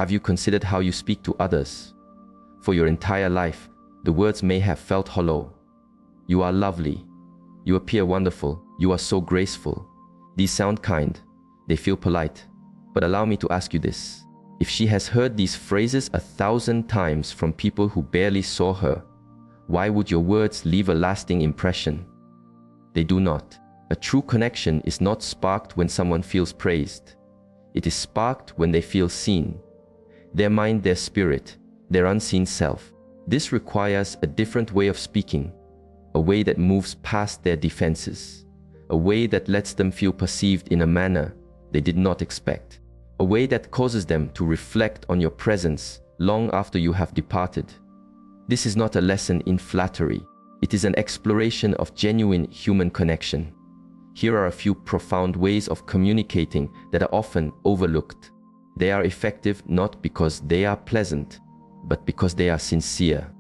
Have you considered how you speak to others? For your entire life, the words may have felt hollow. You are lovely. You appear wonderful. You are so graceful. These sound kind. They feel polite. But allow me to ask you this. If she has heard these phrases 1,000 times from people who barely saw her, why would your words leave a lasting impression? They do not. A true connection is not sparked when someone feels praised. It is sparked when they feel seen. Their mind, their spirit, their unseen self. This requires a different way of speaking, a way that moves past their defenses, a way that lets them feel perceived in a manner they did not expect, a way that causes them to reflect on your presence long after you have departed. This is not a lesson in flattery. It is an exploration of genuine human connection. Here are a few profound ways of communicating that are often overlooked. They are effective not because they are pleasant, but because they are sincere.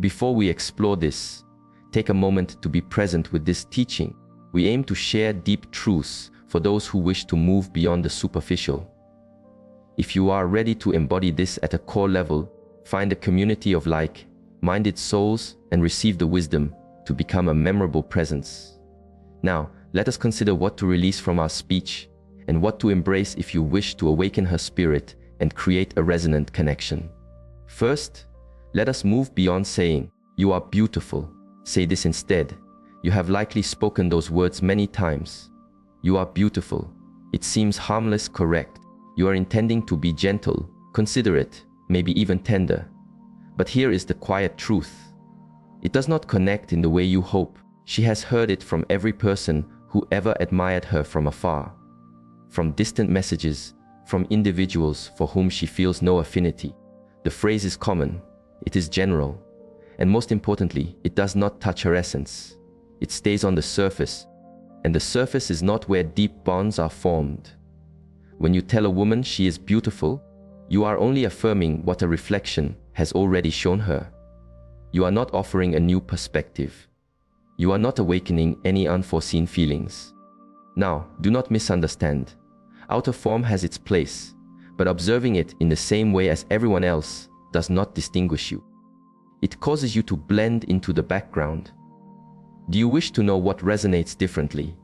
Before we explore this, take a moment to be present with this teaching. We aim to share deep truths for those who wish to move beyond the superficial. If you are ready to embody this at a core level, find a community of like-minded souls and receive the wisdom to become a memorable presence. Now, let us consider what to release from our speech and what to embrace if you wish to awaken her spirit and create a resonant connection. First, let us move beyond saying, "You are beautiful." Say this instead. You have likely spoken those words many times. You are beautiful. It seems harmless, correct. You are intending to be gentle, considerate, maybe even tender. But here is the quiet truth. It does not connect in the way you hope. She has heard it from every person who ever admired her from afar. From distant messages, from individuals for whom she feels no affinity. The phrase is common, it is general, and most importantly, it does not touch her essence. It stays on the surface, and the surface is not where deep bonds are formed. When you tell a woman she is beautiful, you are only affirming what a reflection has already shown her. You are not offering a new perspective. You are not awakening any unforeseen feelings. Now, do not misunderstand. Outer form has its place, but observing it in the same way as everyone else does not distinguish you. It causes you to blend into the background. Do you wish to know what resonates differently?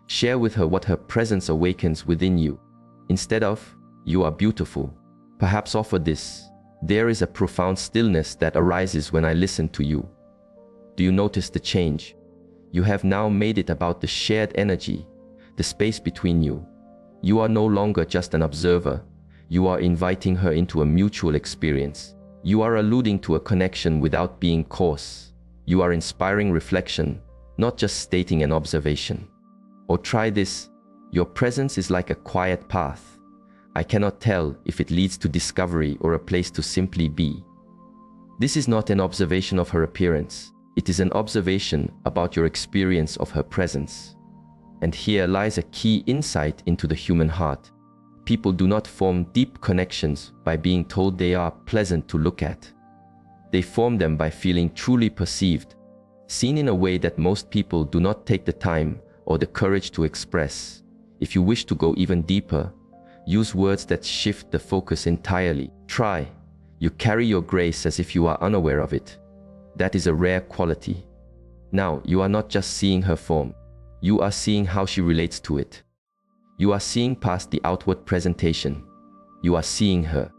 Share with her what her presence awakens within you. Instead of, "You are beautiful," perhaps offer this, "There is a profound stillness that arises when I listen to you." Do you notice the change? You have now made it about the shared energy, the space between you. You are no longer just an observer. You are inviting her into a mutual experience. You are alluding to a connection without being coarse. You are inspiring reflection, not just stating an observation. Or try this, "Your presence is like a quiet path. I cannot tell if it leads to discovery or a place to simply be." This is not an observation of her appearance. It is an observation about your experience of her presence. And here lies a key insight into the human heart. People do not form deep connections by being told they are pleasant to look at. They form them by feeling truly perceived, seen in a way that most people do not take the time or the courage to express. If you wish to go even deeper, use words that shift the focus entirely. Try, "You carry your grace as if you are unaware of it." That is a rare quality. Now, you are not just seeing her form. You are seeing how she relates to it. You are seeing past the outward presentation. You are seeing her.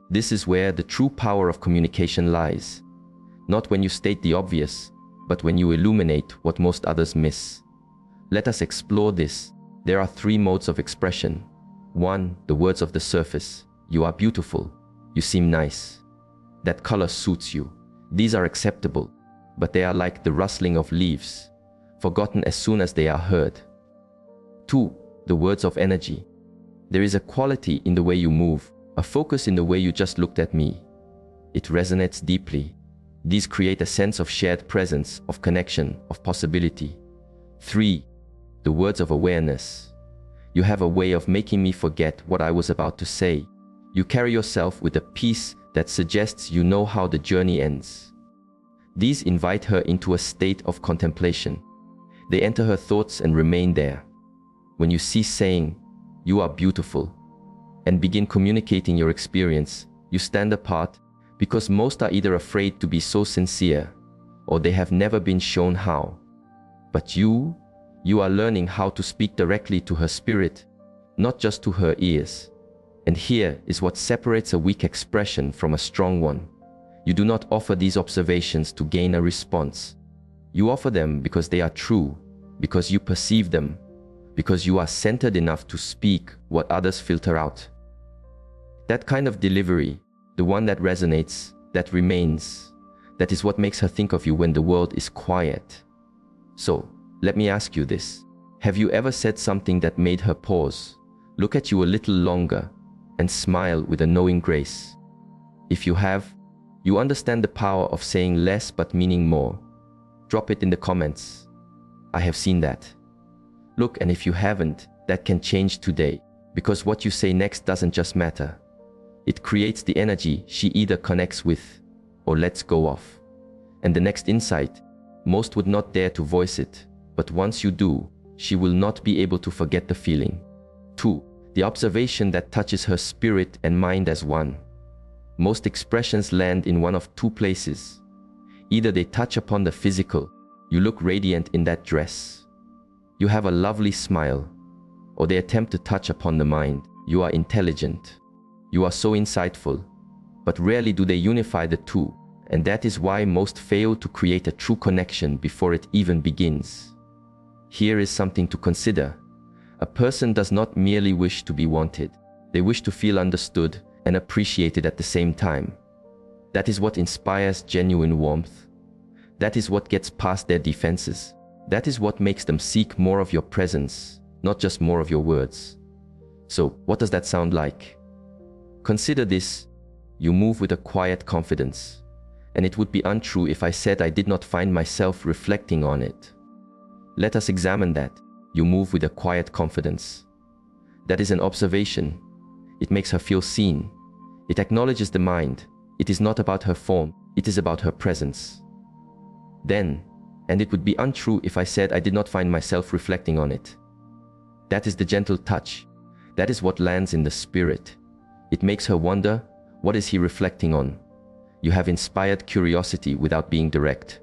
This is where the true power of communication lies. Not when you state the obvious, but when you illuminate what most others miss. Let us explore this. There are 3 modes of expression. 1. The words of the surface. "You are beautiful. You seem nice. That color suits you." These are acceptable, but they are like the rustling of leaves, forgotten as soon as they are heard. 2. The words of energy. "There is a quality in the way you move, a focus in the way you just looked at me. It resonates deeply." These create a sense of shared presence, of connection, of possibility. 3. The words of awareness. "You have a way of making me forget what I was about to say. You carry yourself with a peace that suggests you know how the journey ends." These invite her into a state of contemplation. They enter her thoughts and remain there. When you cease saying, "You are beautiful," and begin communicating your experience, you stand apart because most are either afraid to be so sincere or they have never been shown how. But you are learning how to speak directly to her spirit, not just to her ears. And here is what separates a weak expression from a strong one. You do not offer these observations to gain a response. You offer them because they are true, because you perceive them, because you are centered enough to speak what others filter out. That kind of delivery, the one that resonates, that remains, that is what makes her think of you when the world is quiet. So, let me ask you this. Have you ever said something that made her pause, look at you a little longer, and smile with a knowing grace? If you have, you understand the power of saying less but meaning more. Drop it in the comments. I have seen that. Look, and if you haven't, that can change today, because what you say next doesn't just matter. It creates the energy she either connects with or lets go of. And the next insight, most would not dare to voice it, but once you do, she will not be able to forget the feeling. 2. The observation that touches her spirit and mind as one. Most expressions land in one of two places. Either they touch upon the physical, you look radiant in that dress, you have a lovely smile, or they attempt to touch upon the mind, you are intelligent, you are so insightful, but rarely do they unify the two, and that is why most fail to create a true connection before it even begins. Here is something to consider. A person does not merely wish to be wanted, they wish to feel understood and appreciated at the same time. That is what inspires genuine warmth. That is what gets past their defenses. That is what makes them seek more of your presence, not just more of your words. So, what does that sound like? Consider this. You move with a quiet confidence, and it would be untrue if I said I did not find myself reflecting on it. Let us examine that. You move with a quiet confidence. That is an observation. It makes her feel seen. It acknowledges the mind. It is not about her form, it is about her presence. Then, and it would be untrue if I said I did not find myself reflecting on it. That is the gentle touch. That is what lands in the spirit. It makes her wonder, what is he reflecting on? You have inspired curiosity without being direct.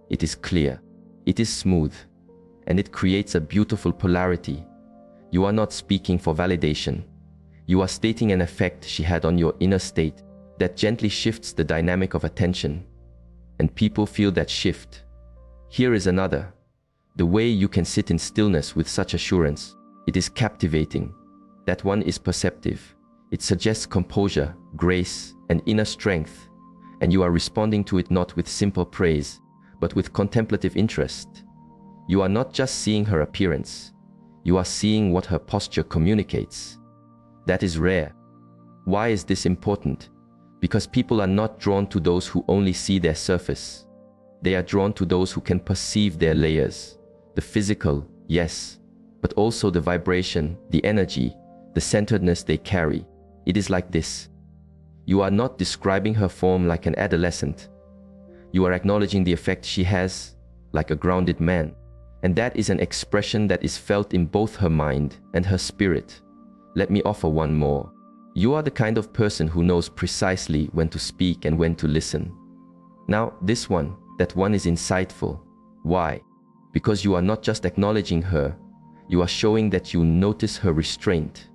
It is clear. It is smooth. And it creates a beautiful polarity. You are not speaking for validation. You are stating an effect she had on your inner state that gently shifts the dynamic of attention. And people feel that shift. Here is another. The way you can sit in stillness with such assurance. It is captivating. That one is perceptive. It suggests composure, grace, and inner strength. And you are responding to it not with simple praise, but with contemplative interest. You are not just seeing her appearance. You are seeing what her posture communicates. That is rare. Why is this important? Because people are not drawn to those who only see their surface. They are drawn to those who can perceive their layers. The physical, yes, but also the vibration, the energy, the centeredness they carry. It is like this. You are not describing her form like an adolescent. You are acknowledging the effect she has, like a grounded man. And that is an expression that is felt in both her mind and her spirit. Let me offer one more. You are the kind of person who knows precisely when to speak and when to listen. Now, that one is insightful. Why? Because you are not just acknowledging her, you are showing that you notice her restraint.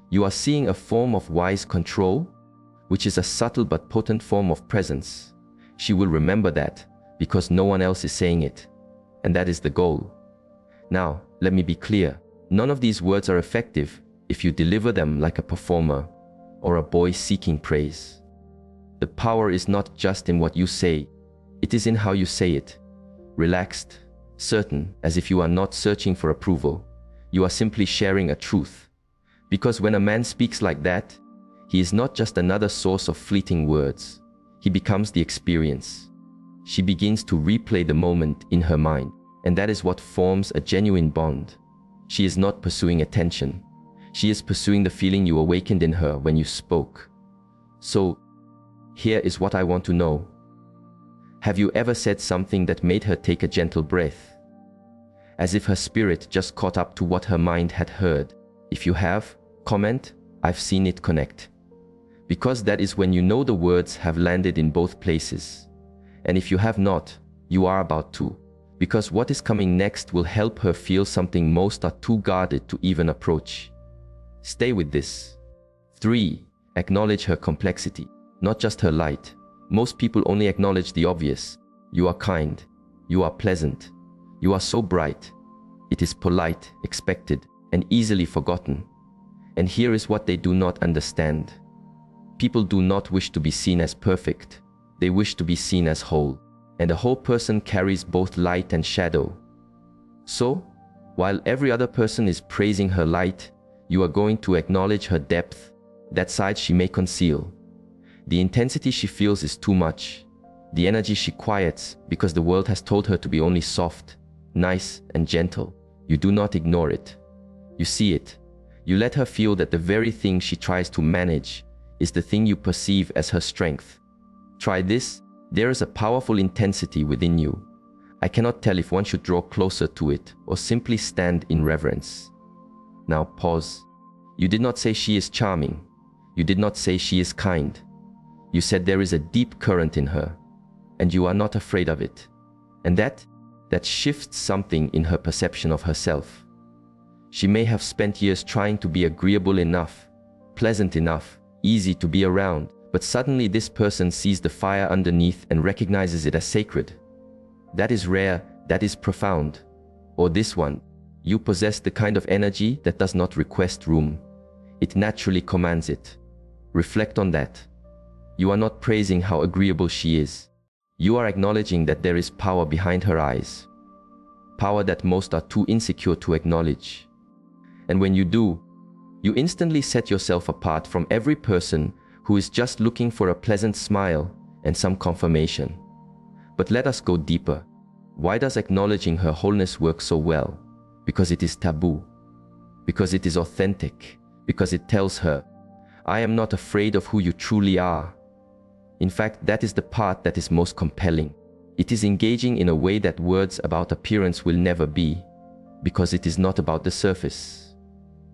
You are seeing a form of wise control, which is a subtle but potent form of presence. She will remember that because no one else is saying it. And that is the goal. Now, let me be clear. None of these words are effective if you deliver them like a performer or a boy seeking praise. The power is not just in what you say, it is in how you say it. Relaxed, certain, as if you are not searching for approval. You are simply sharing a truth. Because when a man speaks like that, he is not just another source of fleeting words. He becomes the experience. She begins to replay the moment in her mind, and that is what forms a genuine bond. She is not pursuing attention. She is pursuing the feeling you awakened in her when you spoke. So, here is what I want to know. Have you ever said something that made her take a gentle breath? As if her spirit just caught up to what her mind had heard. If you have, comment. I've seen it connect. Because that is when you know the words have landed in both places. And if you have not, you are about to. Because what is coming next will help her feel something most are too guarded to even approach. Stay with this. 3. Acknowledge her complexity, not just her light. Most people only acknowledge the obvious. You are kind. You are pleasant. You are so bright. It is polite, expected, and easily forgotten. And here is what they do not understand. People do not wish to be seen as perfect. They wish to be seen as whole. And a whole person carries both light and shadow. So, while every other person is praising her light, you are going to acknowledge her depth, that side she may conceal. The intensity she feels is too much. The energy she quiets because the world has told her to be only soft, nice, and gentle. You do not ignore it. You see it. You let her feel that the very thing she tries to manage is the thing you perceive as her strength. Try this. There is a powerful intensity within you. I cannot tell if one should draw closer to it or simply stand in reverence. Now pause. You did not say she is charming. You did not say she is kind. You said there is a deep current in her, and you are not afraid of it. And that shifts something in her perception of herself. She may have spent years trying to be agreeable enough, pleasant enough, easy to be around, but suddenly this person sees the fire underneath and recognizes it as sacred. That is rare, that is profound. Or this one, you possess the kind of energy that does not request room. It naturally commands it. Reflect on that. You are not praising how agreeable she is. You are acknowledging that there is power behind her eyes. Power that most are too insecure to acknowledge. And when you do, you instantly set yourself apart from every person who is just looking for a pleasant smile and some confirmation. But let us go deeper. Why does acknowledging her wholeness work so well? Because it is taboo. Because it is authentic. Because it tells her, I am not afraid of who you truly are. In fact, that is the part that is most compelling. It is engaging in a way that words about appearance will never be, because it is not about the surface.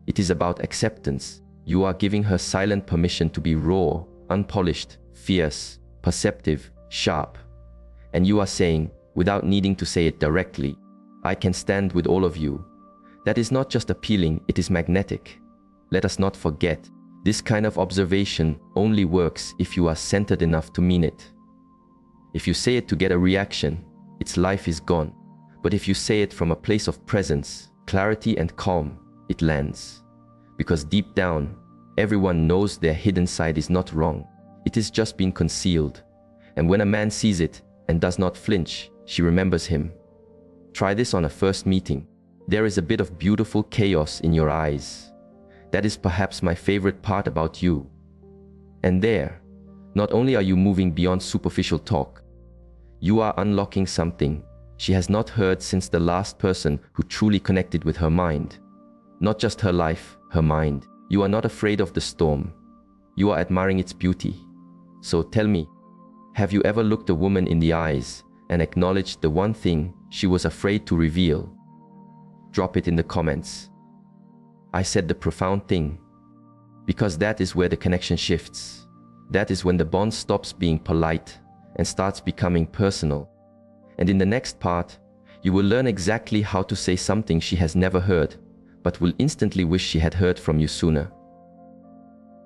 It is about acceptance. You are giving her silent permission to be raw, unpolished, fierce, perceptive, sharp. And you are saying, without needing to say it directly, I can stand with all of you. That is not just appealing, it is magnetic. Let us not forget, this kind of observation only works if you are centered enough to mean it. If you say it to get a reaction, its life is gone. But if you say it from a place of presence, clarity and calm, it lands. Because deep down, everyone knows their hidden side is not wrong. It is just been concealed. And when a man sees it and does not flinch, she remembers him. Try this on a first meeting. There is a bit of beautiful chaos in your eyes. That is perhaps my favorite part about you. And there, not only are you moving beyond superficial talk, you are unlocking something she has not heard since the last person who truly connected with her mind. Not just her life, her mind. You are not afraid of the storm. You are admiring its beauty. So tell me, have you ever looked a woman in the eyes and acknowledged the one thing she was afraid to reveal? Drop it in the comments. I said the profound thing, because that is where the connection shifts. That is when the bond stops being polite and starts becoming personal. And in the next part, you will learn exactly how to say something she has never heard, but will instantly wish she had heard from you sooner.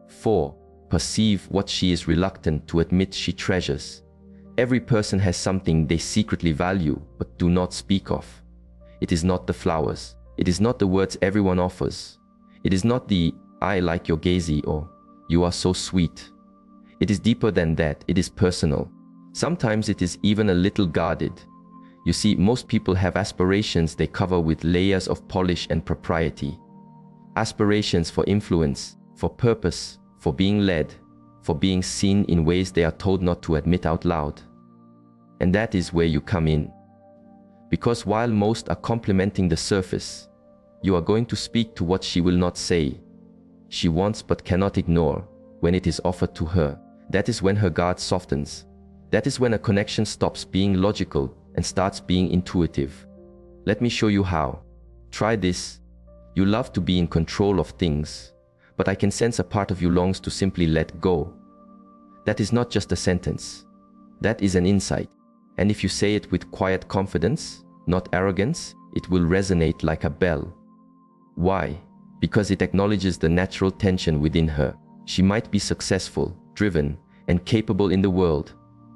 4. Perceive what she is reluctant to admit she treasures. Every person has something they secretly value but do not speak of. It is not the flowers. It is not the words everyone offers. It is not the, I like your gazy or, you are so sweet. It is deeper than that. It is personal. Sometimes it is even a little guarded. You see, most people have aspirations they cover with layers of polish and propriety. Aspirations for influence, for purpose, for being led, for being seen in ways they are told not to admit out loud. And that is where you come in. Because while most are complimenting the surface, you are going to speak to what she will not say. She wants but cannot ignore when it is offered to her. That is when her guard softens. That is when a connection stops being logical and starts being intuitive. Let me show you how. Try this. You love to be in control of things, but I can sense a part of you longs to simply let go. That is not just a sentence. That is an insight. And if you say it with quiet confidence, not arrogance, it will resonate like a bell. Why? Because it acknowledges the natural tension within her. She might be successful, driven, and capable in the world,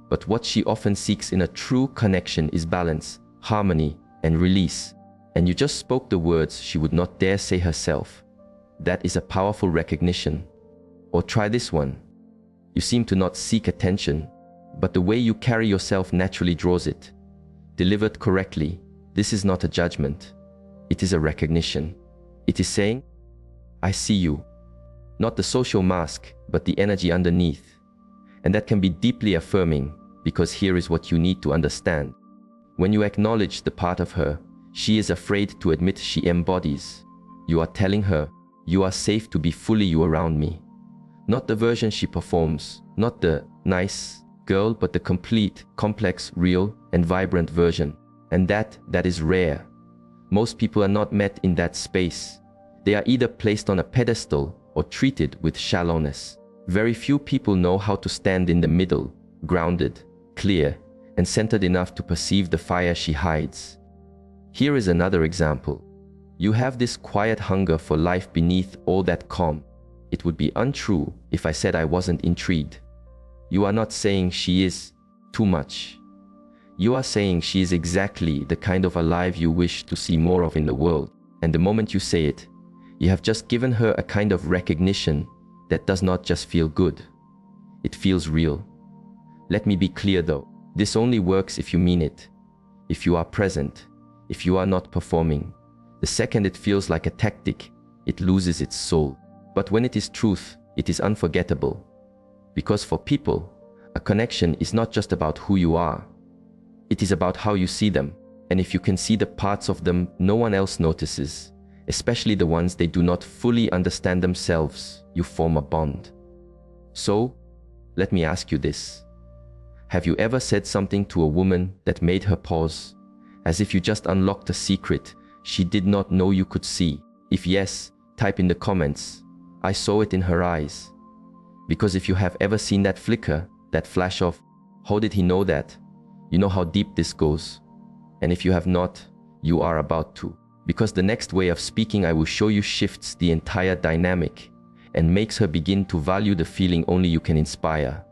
but what she often seeks in a true connection is balance, harmony, and release. And you just spoke the words she would not dare say herself. That is a powerful recognition. Or try this one. You seem to not seek attention, but the way you carry yourself naturally draws it. Delivered correctly, this is not a judgment. It is a recognition. It is saying, I see you. Not the social mask, but the energy underneath. And that can be deeply affirming, because here is what you need to understand. When you acknowledge the part of her she is afraid to admit she embodies, you are telling her, you are safe to be fully you around me. Not the version she performs, not the nice girl, but the complete, complex, real, and vibrant version. And that is rare. Most people are not met in that space. They are either placed on a pedestal or treated with shallowness. Very few people know how to stand in the middle, grounded, clear, and centered enough to perceive the fire she hides. Here is another example. You have this quiet hunger for life beneath all that calm. It would be untrue if I said I wasn't intrigued. You are not saying she is too much. You are saying she is exactly the kind of alive you wish to see more of in the world. And the moment you say it, you have just given her a kind of recognition that does not just feel good. It feels real. Let me be clear though, this only works if you mean it, if you are present, if you are not performing. The second it feels like a tactic, it loses its soul. But when it is truth, it is unforgettable. Because for people, a connection is not just about who you are. It is about how you see them. And if you can see the parts of them no one else notices, especially the ones they do not fully understand themselves, you form a bond. So, let me ask you this. Have you ever said something to a woman that made her pause, as if you just unlocked a secret she did not know you could see? If yes, type in the comments, I saw it in her eyes. Because if you have ever seen that flicker, that flash of, how did he know that? You know how deep this goes. And if you have not, you are about to. Because the next way of speaking I will show you shifts the entire dynamic and makes her begin to value the feeling only you can inspire.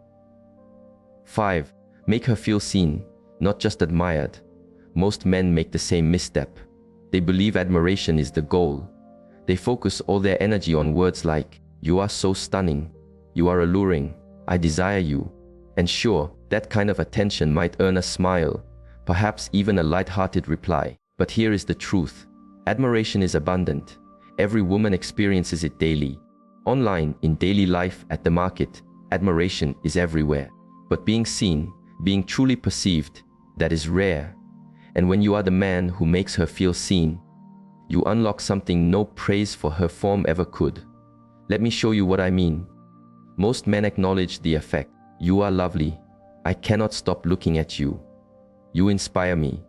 5. Make her feel seen, not just admired. Most men make the same misstep. They believe admiration is the goal. They focus all their energy on words like, you are so stunning, you are alluring, I desire you. And sure, that kind of attention might earn a smile, perhaps even a light-hearted reply. But here is the truth. Admiration is abundant. Every woman experiences it daily. Online, in daily life, at the market, admiration is everywhere. But being seen, being truly perceived, that is rare. And when you are the man who makes her feel seen, you unlock something no praise for her form ever could. Let me show you what I mean. Most men acknowledge the effect. You are lovely. I cannot stop looking at you. You inspire me.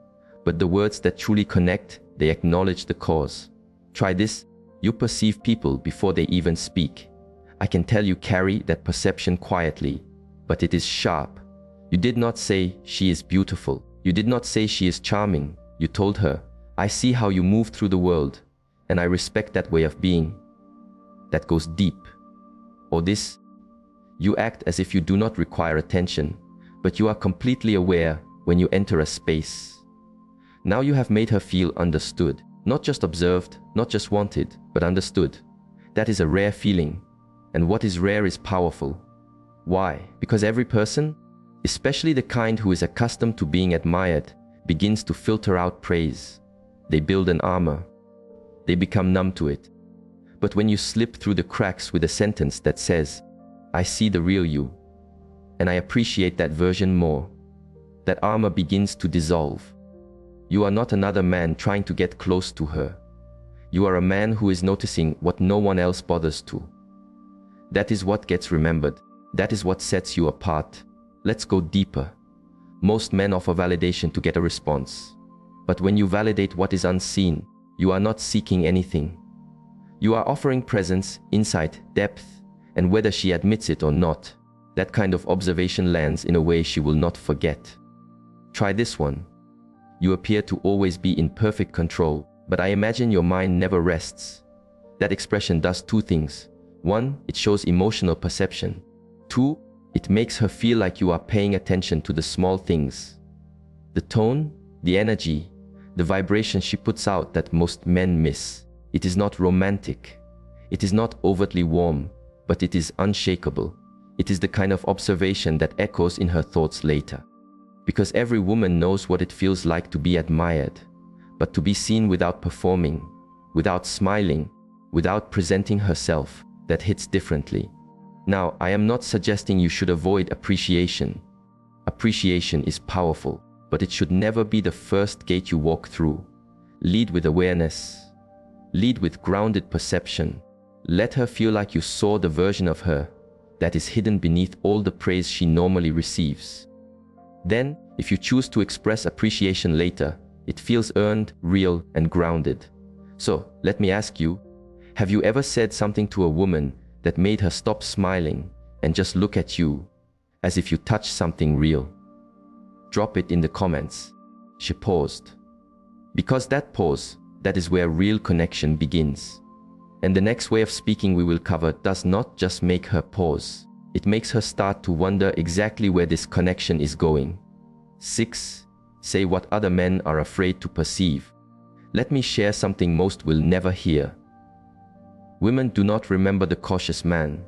But the words that truly connect, they acknowledge the cause. Try this. You perceive people before they even speak. I can tell you carry that perception quietly, but it is sharp. You did not say she is beautiful. You did not say she is charming. You told her, I see how you move through the world, and I respect that way of being. That goes deep. Or this, you act as if you do not require attention, but you are completely aware when you enter a space. Now you have made her feel understood, not just observed, not just wanted, but understood. That is a rare feeling, and what is rare is powerful. Why? Because every person, especially the kind who is accustomed to being admired, begins to filter out praise. They build an armor. They become numb to it. But when you slip through the cracks with a sentence that says, I see the real you, and I appreciate that version more, that armor begins to dissolve. You are not another man trying to get close to her. You are a man who is noticing what no one else bothers to. That is what gets remembered. That is what sets you apart. Let's go deeper. Most men offer validation to get a response. But when you validate what is unseen, you are not seeking anything. You are offering presence, insight, depth, and whether she admits it or not, that kind of observation lands in a way she will not forget. Try this one. You appear to always be in perfect control, but I imagine your mind never rests. That expression does two things. One, it shows emotional perception. Two, it makes her feel like you are paying attention to the small things. The tone, the energy, the vibration she puts out that most men miss. It is not romantic. It is not overtly warm, but it is unshakable. It is the kind of observation that echoes in her thoughts later. Because every woman knows what it feels like to be admired, but to be seen without performing, without smiling, without presenting herself, that hits differently. Now, I am not suggesting you should avoid appreciation. Appreciation is powerful, but it should never be the first gate you walk through. Lead with awareness. Lead with grounded perception. Let her feel like you saw the version of her that is hidden beneath all the praise she normally receives. Then, if you choose to express appreciation later, it feels earned, real, and grounded. So, let me ask you, have you ever said something to a woman that made her stop smiling and just look at you as if you touched something real? Drop it in the comments. She paused. Because that pause, that is where real connection begins. And the next way of speaking we will cover does not just make her pause. It makes her start to wonder exactly where this connection is going. 6. Say what other men are afraid to perceive. Let me share something most will never hear. Women do not remember the cautious man.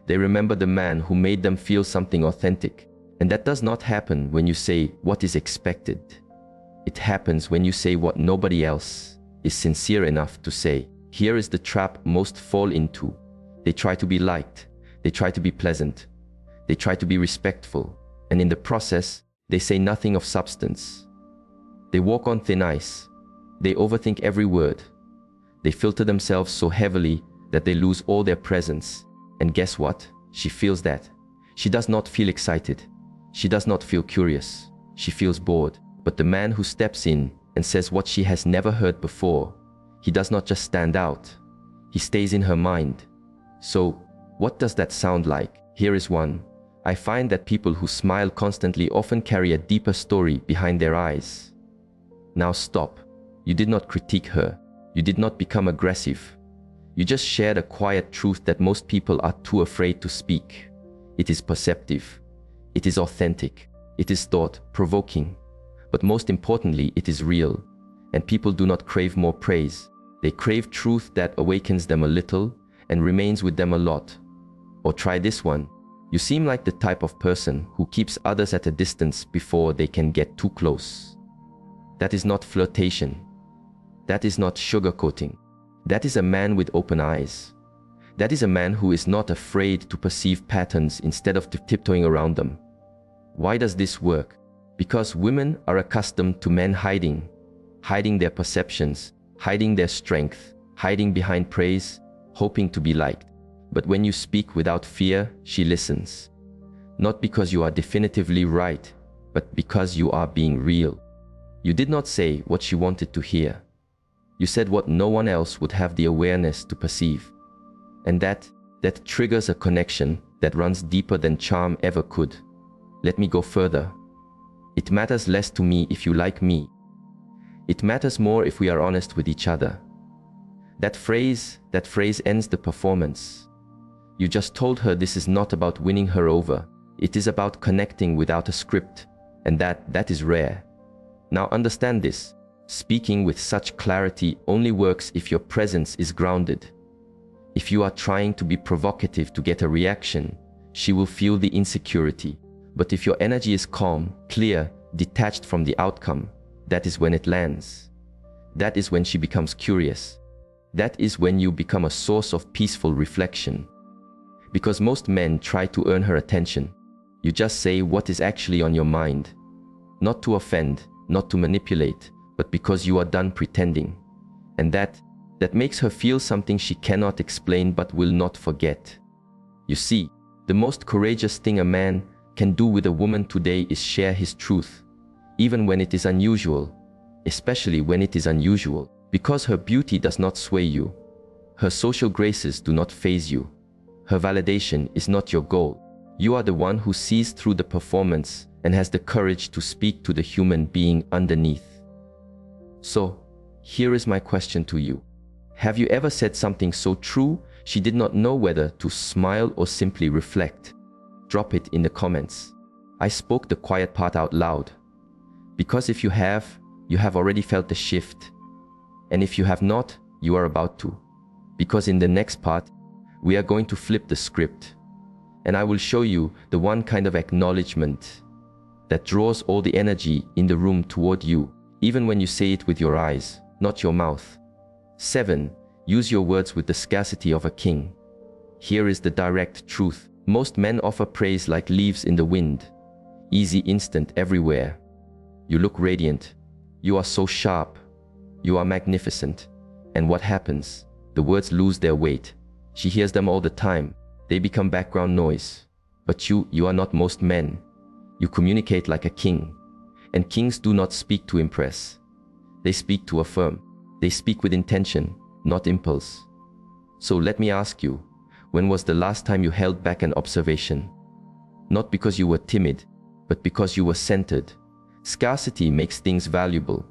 They remember the man who made them feel something authentic. And that does not happen when you say what is expected. It happens when you say what nobody else is sincere enough to say. Here is the trap most fall into. They try to be liked. They try to be pleasant. They try to be respectful. And in the process, they say nothing of substance. They walk on thin ice. They overthink every word. They filter themselves so heavily that they lose all their presence. And guess what? She feels that. She does not feel excited. She does not feel curious. She feels bored. But the man who steps in and says what she has never heard before, he does not just stand out. He stays in her mind. So, what does that sound like? Here is one. I find that people who smile constantly often carry a deeper story behind their eyes. Now stop. You did not critique her. You did not become aggressive. You just shared a quiet truth that most people are too afraid to speak. It is perceptive. It is authentic. It is thought-provoking. But most importantly, it is real. And people do not crave more praise. They crave truth that awakens them a little and remains with them a lot. Or try this one. You seem like the type of person who keeps others at a distance before they can get too close. That is not flirtation. That is not sugarcoating. That is a man with open eyes. That is a man who is not afraid to perceive patterns instead of tiptoeing around them. Why does this work? Because women are accustomed to men hiding their perceptions, hiding their strength, hiding behind praise, hoping to be liked. But when you speak without fear, she listens. Not because you are definitively right, but because you are being real. You did not say what she wanted to hear. You said what no one else would have the awareness to perceive. And that triggers a connection that runs deeper than charm ever could. Let me go further. It matters less to me if you like me. It matters more if we are honest with each other. That phrase ends the performance. You just told her this is not about winning her over. It is about connecting without a script, and that is rare. Now understand this. Speaking with such clarity only works if your presence is grounded. If you are trying to be provocative to get a reaction, she will feel the insecurity. But if your energy is calm, clear, detached from the outcome, that is when it lands. That is when she becomes curious. That is when you become a source of peaceful reflection. Because most men try to earn her attention. You just say what is actually on your mind. Not to offend, not to manipulate, but because you are done pretending. And that makes her feel something she cannot explain but will not forget. You see, the most courageous thing a man can do with a woman today is share his truth, even when it is unusual, especially when it is unusual, because her beauty does not sway you. Her social graces do not faze you. Her validation is not your goal. You are the one who sees through the performance and has the courage to speak to the human being underneath. So, here is my question to you. Have you ever said something so true she did not know whether to smile or simply reflect? Drop it in the comments. I spoke the quiet part out loud. Because if you have already felt the shift. And if you have not, you are about to. Because in the next part, we are going to flip the script. And I will show you the one kind of acknowledgement that draws all the energy in the room toward you, even when you say it with your eyes, not your mouth. 7. Use your words with the scarcity of a king. Here is the direct truth. Most men offer praise like leaves in the wind. Easy, instant, everywhere. You look radiant. You are so sharp. You are magnificent. And what happens? The words lose their weight. She hears them all the time. They become background noise. But you are not most men. You communicate like a king. And kings do not speak to impress. They speak to affirm. They speak with intention, not impulse. So let me ask you, when was the last time you held back an observation? Not because you were timid, but because you were centered. Scarcity makes things valuable.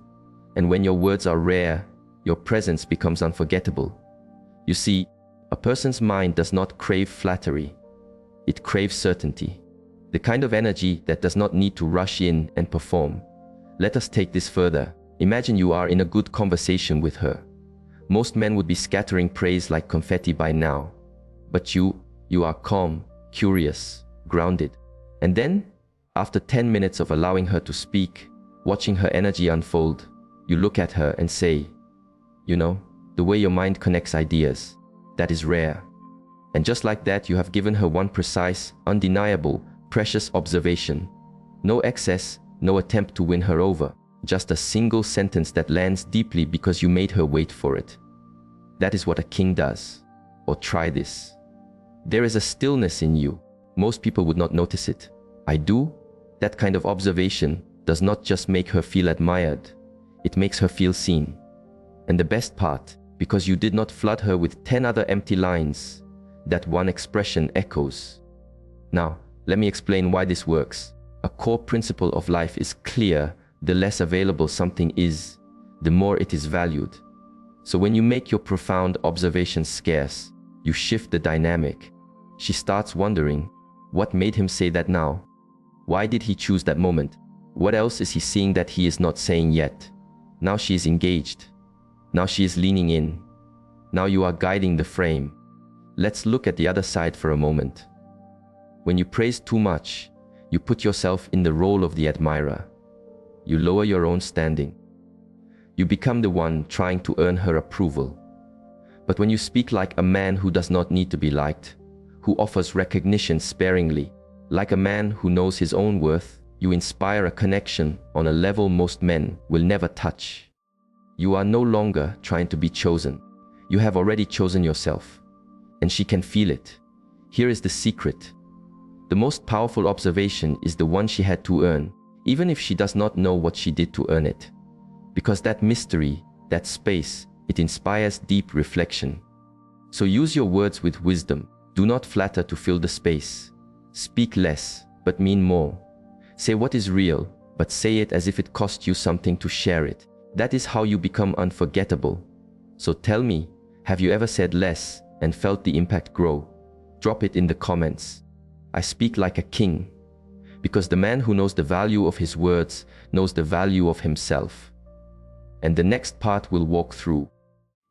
And when your words are rare, your presence becomes unforgettable. You see, a person's mind does not crave flattery. It craves certainty. The kind of energy that does not need to rush in and perform. Let us take this further. Imagine you are in a good conversation with her. Most men would be scattering praise like confetti by now. But you are calm, curious, grounded. And then, after 10 minutes of allowing her to speak, watching her energy unfold, you look at her and say, you know, the way your mind connects ideas, that is rare. And just like that, you have given her one precise, undeniable, precious observation. No excess, no attempt to win her over. Just a single sentence that lands deeply because you made her wait for it. That is what a king does. Or try this. There is a stillness in you. Most people would not notice it. I do. That kind of observation does not just make her feel admired. It makes her feel seen. And the best part, because you did not flood her with 10 other empty lines, that one expression echoes. Now, let me explain why this works. A core principle of life is clear. The less available something is, the more it is valued. So when you make your profound observations scarce, you shift the dynamic. She starts wondering, what made him say that now? Why did he choose that moment? What else is he seeing that he is not saying yet? Now she is engaged. Now she is leaning in. Now you are guiding the frame. Let's look at the other side for a moment. When you praise too much, you put yourself in the role of the admirer. You lower your own standing. You become the one trying to earn her approval. But when you speak like a man who does not need to be liked, who offers recognition sparingly, like a man who knows his own worth, you inspire a connection on a level most men will never touch. You are no longer trying to be chosen. You have already chosen yourself. And she can feel it. Here is the secret. The most powerful observation is the one she had to earn, even if she does not know what she did to earn it. Because that mystery, that space, it inspires deep reflection. So use your words with wisdom. Do not flatter to fill the space. Speak less, but mean more. Say what is real, but say it as if it cost you something to share it. That is how you become unforgettable. So tell me, have you ever said less and felt the impact grow? Drop it in the comments. I speak like a king. Because the man who knows the value of his words knows the value of himself. And the next part we'll walk through.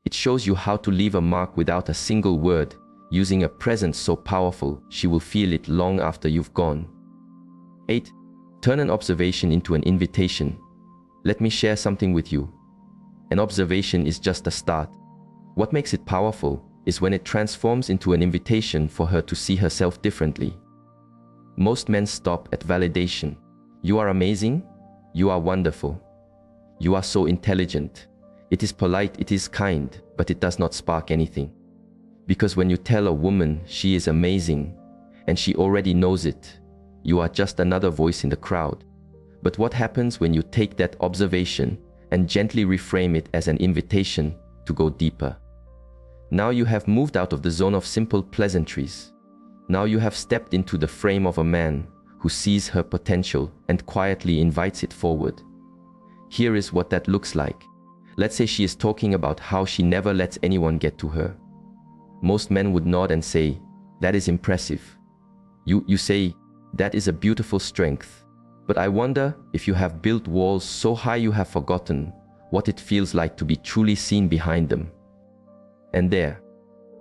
It shows you how to leave a mark without a single word, using a presence so powerful she will feel it long after you've gone. 8. Turn an observation into an invitation. Let me share something with you. An observation is just a start. What makes it powerful is when it transforms into an invitation for her to see herself differently. Most men stop at validation. You are amazing. You are wonderful. You are so intelligent. It is polite, it is kind, but it does not spark anything. Because when you tell a woman she is amazing, and she already knows it, you are just another voice in the crowd. But what happens when you take that observation and gently reframe it as an invitation to go deeper? Now you have moved out of the zone of simple pleasantries. Now you have stepped into the frame of a man who sees her potential and quietly invites it forward. Here is what that looks like. Let's say she is talking about how she never lets anyone get to her. Most men would nod and say, "That is impressive." You say, "That is a beautiful strength." But I wonder if you have built walls so high you have forgotten what it feels like to be truly seen behind them. And there,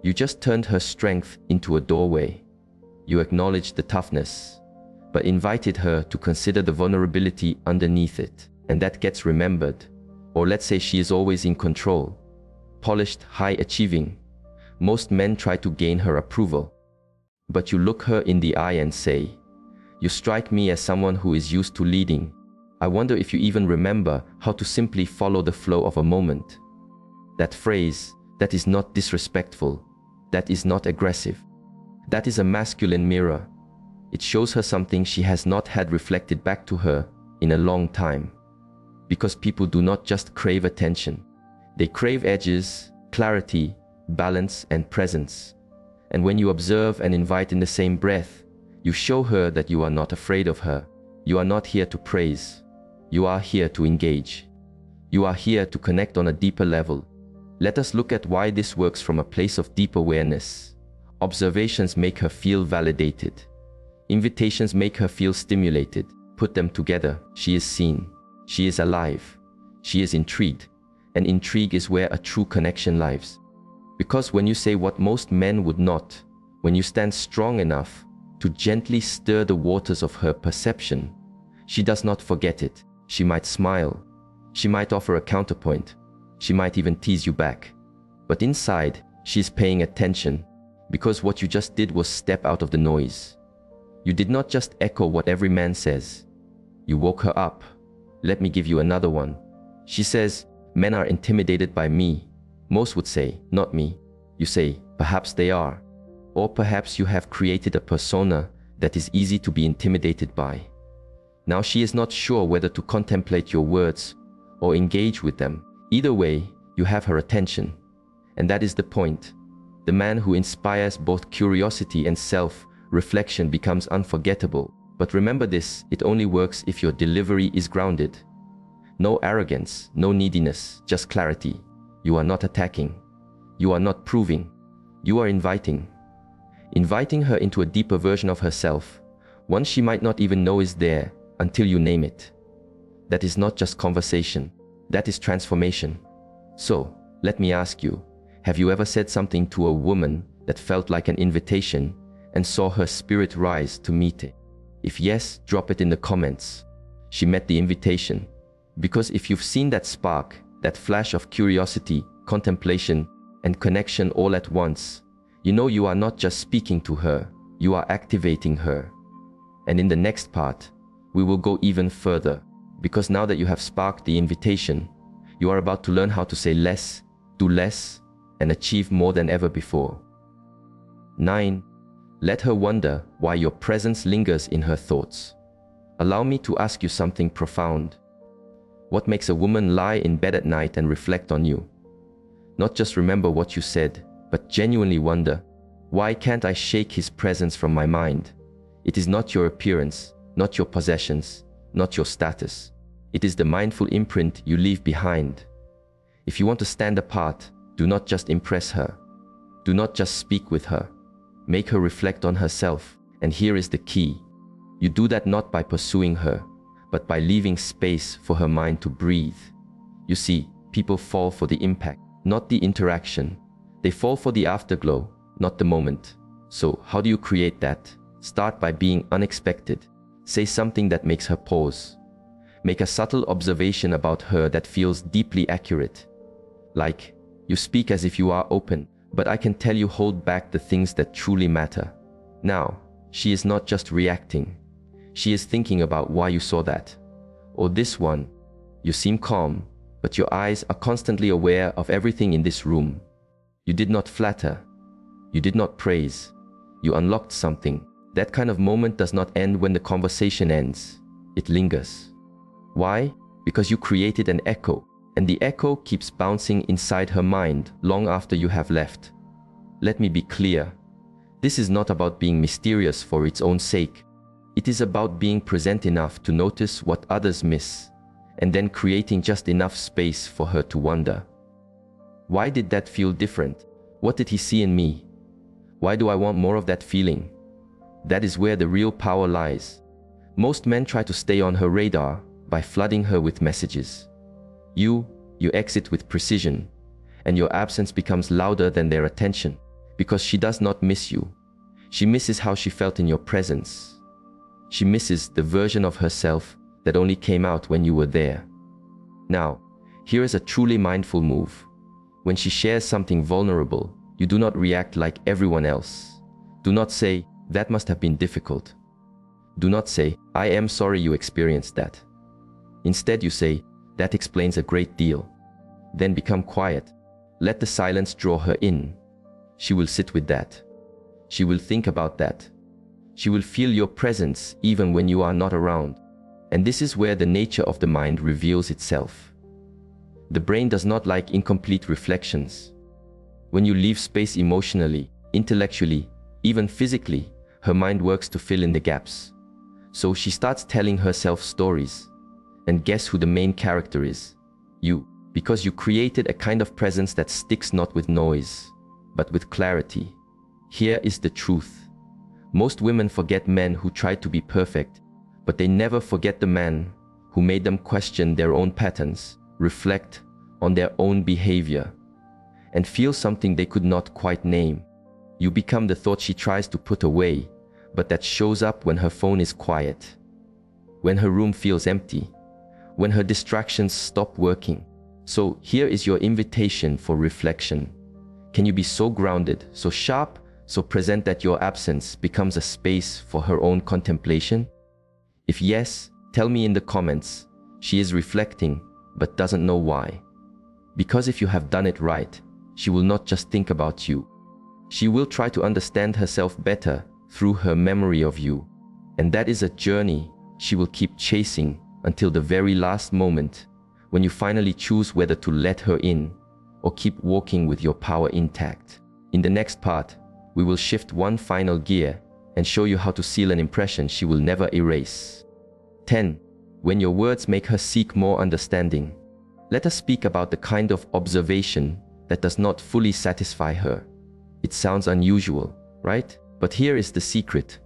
you just turned her strength into a doorway. You acknowledged the toughness, but invited her to consider the vulnerability underneath it. And that gets remembered. Or let's say she is always in control, polished, high achieving. Most men try to gain her approval. But you look her in the eye and say, "You strike me as someone who is used to leading. I wonder if you even remember how to simply follow the flow of a moment." That phrase, that is not disrespectful, that is not aggressive. That is a masculine mirror. It shows her something she has not had reflected back to her in a long time. Because people do not just crave attention. They crave edges, clarity, balance, and presence. And when you observe and invite in the same breath, you show her that you are not afraid of her. You are not here to praise. You are here to engage. You are here to connect on a deeper level. Let us look at why this works from a place of deep awareness. Observations make her feel validated. Invitations make her feel stimulated. Put them together, she is seen. She is alive. She is intrigued. And intrigue is where a true connection lives. Because when you say what most men would not, when you stand strong enough to gently stir the waters of her perception, she does not forget it. She might smile. She might offer a counterpoint. She might even tease you back. But inside, she is paying attention, because what you just did was step out of the noise. You did not just echo what every man says. You woke her up. Let me give you another one. She says, "Men are intimidated by me." Most would say, "Not me." You say, "Perhaps they are." Or perhaps you have created a persona that is easy to be intimidated by. Now she is not sure whether to contemplate your words or engage with them. Either way, you have her attention. And that is the point. The man who inspires both curiosity and self-reflection becomes unforgettable. But remember this, it only works if your delivery is grounded. No arrogance, no neediness, just clarity. You are not attacking. You are not proving. You are inviting. Inviting her into a deeper version of herself, one she might not even know is there until you name it. That is not just conversation. That is transformation. So, let me ask you, have you ever said something to a woman that felt like an invitation and saw her spirit rise to meet it? If yes, drop it in the comments. She met the invitation. Because if you've seen that spark, that flash of curiosity, contemplation, and connection all at once, you know you are not just speaking to her, you are activating her. And in the next part, we will go even further, because now that you have sparked the invitation, you are about to learn how to say less, do less, and achieve more than ever before. 9. Let her wonder why your presence lingers in her thoughts. Allow me to ask you something profound. What makes a woman lie in bed at night and reflect on you? Not just remember what you said, but genuinely wonder, why can't I shake his presence from my mind? It is not your appearance, not your possessions, not your status. It is the mindful imprint you leave behind. If you want to stand apart, do not just impress her. Do not just speak with her. Make her reflect on herself. And here is the key. You do that not by pursuing her, but by leaving space for her mind to breathe. You see, people fall for the impact, not the interaction. They fall for the afterglow, not the moment. So how do you create that? Start by being unexpected. Say something that makes her pause. Make a subtle observation about her that feels deeply accurate. Like, you speak as if you are open, but I can tell you hold back the things that truly matter. Now, she is not just reacting. She is thinking about why you saw that. Or this one, you seem calm, but your eyes are constantly aware of everything in this room. You did not flatter. You did not praise. You unlocked something. That kind of moment does not end when the conversation ends. It lingers. Why? Because you created an echo. and the echo keeps bouncing inside her mind long after you have left. Let me be clear. This is not about being mysterious for its own sake. It is about being present enough to notice what others miss, and then creating just enough space for her to wonder. Why did that feel different? What did he see in me? Why do I want more of that feeling? That is where the real power lies. Most men try to stay on her radar by flooding her with messages. You exit with precision, and your absence becomes louder than their attention, because she does not miss you. She misses how she felt in your presence. She misses the version of herself that only came out when you were there. Now, here is a truly mindful move. When she shares something vulnerable, you do not react like everyone else. Do not say, "That must have been difficult." Do not say, "I am sorry you experienced that." Instead, you say, "That explains a great deal." Then become quiet. Let the silence draw her in. She will sit with that. She will think about that. She will feel your presence even when you are not around. And this is where the nature of the mind reveals itself. The brain does not like incomplete reflections. When you leave space emotionally, intellectually, even physically, her mind works to fill in the gaps. So she starts telling herself stories. And guess who the main character is? You. Because you created a kind of presence that sticks not with noise, but with clarity. Here is the truth. Most women forget men who tried to be perfect, but they never forget the man who made them question their own patterns, reflect on their own behavior, and feel something they could not quite name. You become the thought she tries to put away, but that shows up when her phone is quiet, when her room feels empty, when her distractions stop working. So here is your invitation for reflection. Can you be so grounded, so sharp, so present that your absence becomes a space for her own contemplation? If yes, tell me in the comments. She is reflecting, but doesn't know why. Because if you have done it right, she will not just think about you. She will try to understand herself better through her memory of you. And that is a journey she will keep chasing until the very last moment, when you finally choose whether to let her in or keep walking with your power intact. In the next part, we will shift one final gear and show you how to seal an impression she will never erase. 10. When your words make her seek more understanding. Let us speak about the kind of observation that does not fully satisfy her. It sounds unusual, right? But here is the secret.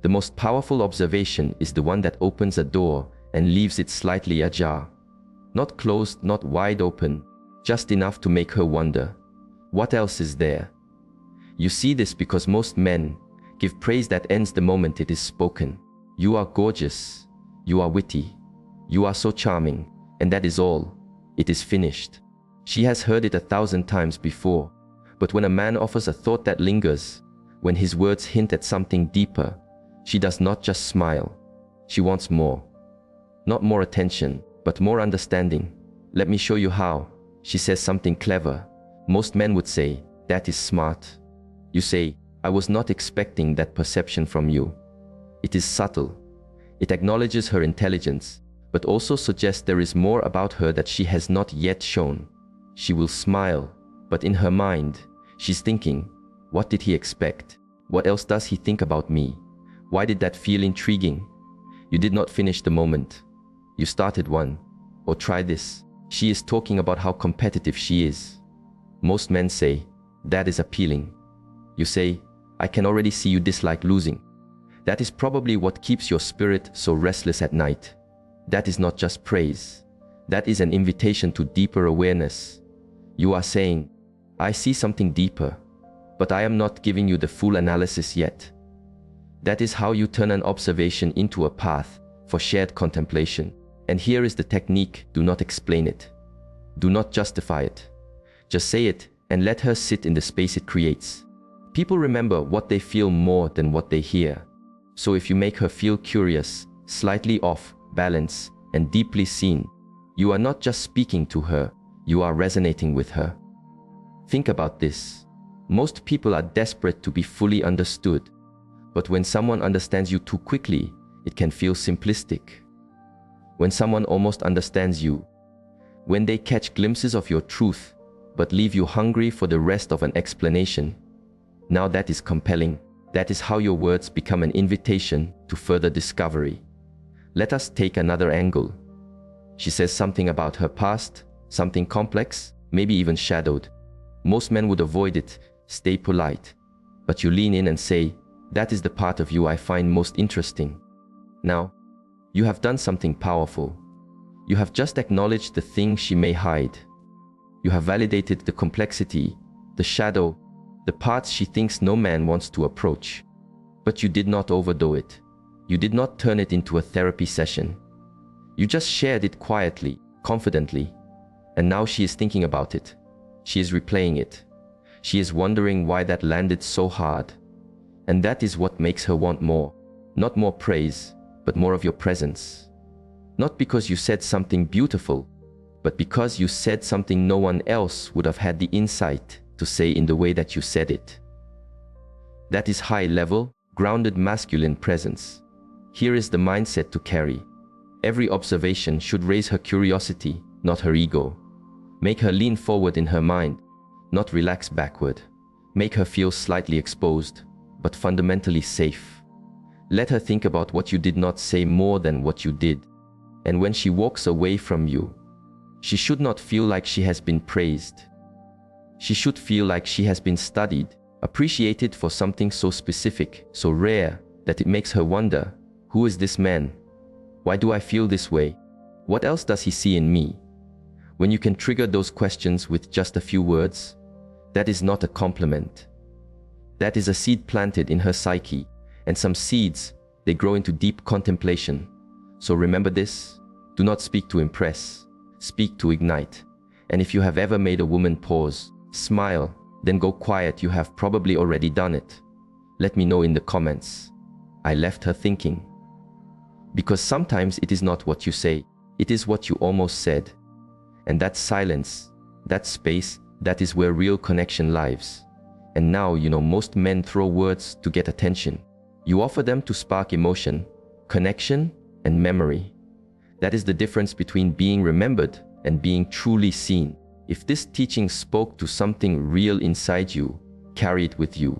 The most powerful observation is the one that opens a door and leaves it slightly ajar. Not closed, not wide open, just enough to make her wonder, what else is there? You see this because most men give praise that ends the moment it is spoken. You are gorgeous, you are witty, you are so charming, and that is all. It is finished. She has heard it 1,000 times before, but when a man offers a thought that lingers, when his words hint at something deeper, she does not just smile. She wants more. Not more attention, but more understanding. Let me show you how. She says something clever. Most men would say, "That is smart." You say, "I was not expecting that perception from you." It is subtle. It acknowledges her intelligence, but also suggests there is more about her that she has not yet shown. She will smile, but in her mind, she's thinking, what did he expect? What else does he think about me? Why did that feel intriguing? You did not finish the moment. You started one. Or try this. She is talking about how competitive she is. Most men say, "That is appealing." You say, "I can already see you dislike losing." That is probably what keeps your spirit so restless at night. That is not just praise. That is an invitation to deeper awareness. You are saying, "I see something deeper, but I am not giving you the full analysis yet." That is how you turn an observation into a path for shared contemplation. And here is the technique: do not explain it. Do not justify it. Just say it and let her sit in the space it creates. People remember what they feel more than what they hear. So if you make her feel curious, slightly off balance, and deeply seen, you are not just speaking to her, you are resonating with her. Think about this. Most people are desperate to be fully understood, but when someone understands you too quickly, it can feel simplistic. When someone almost understands you, When they catch glimpses of your truth, but leave you hungry for the rest of an explanation. Now that is compelling. That is how your words become an invitation to further discovery. Let us take another angle. She says something about her past, something complex, maybe even shadowed. Most men would avoid it, stay polite. But you lean in and say, that is the part of you I find most interesting. Now, you have done something powerful. You have just acknowledged the thing she may hide. You have validated the complexity, the shadow, the parts she thinks no man wants to approach. But you did not overdo it. You did not turn it into a therapy session. You just shared it quietly, confidently. And now she is thinking about it. She is replaying it. She is wondering why that landed so hard. And that is what makes her want more. Not more praise, but more of your presence. Not because you said something beautiful, but because you said something no one else would have had the insight to say in the way that you said it. That is high-level, grounded masculine presence. Here is the mindset to carry. Every observation should raise her curiosity, not her ego. Make her lean forward in her mind, not relax backward. Make her feel slightly exposed, but fundamentally safe. Let her think about what you did not say more than what you did. And when she walks away from you, she should not feel like she has been praised. She should feel like she has been studied, appreciated for something so specific, so rare, that it makes her wonder, who is this man? Why do I feel this way? What else does he see in me? When you can trigger those questions with just a few words, that is not a compliment. That is a seed planted in her psyche, and some seeds, they grow into deep contemplation. So remember this, do not speak to impress, speak to ignite. And if you have ever made a woman pause, smile, then go quiet, you have probably already done it. Let me know in the comments. I left her thinking. Because sometimes it is not what you say, it is what you almost said. And that silence, that space, that is where real connection lives. And now, most men throw words to get attention. You offer them to spark emotion, connection, and memory. That is the difference between being remembered and being truly seen. If this teaching spoke to something real inside you, carry it with you.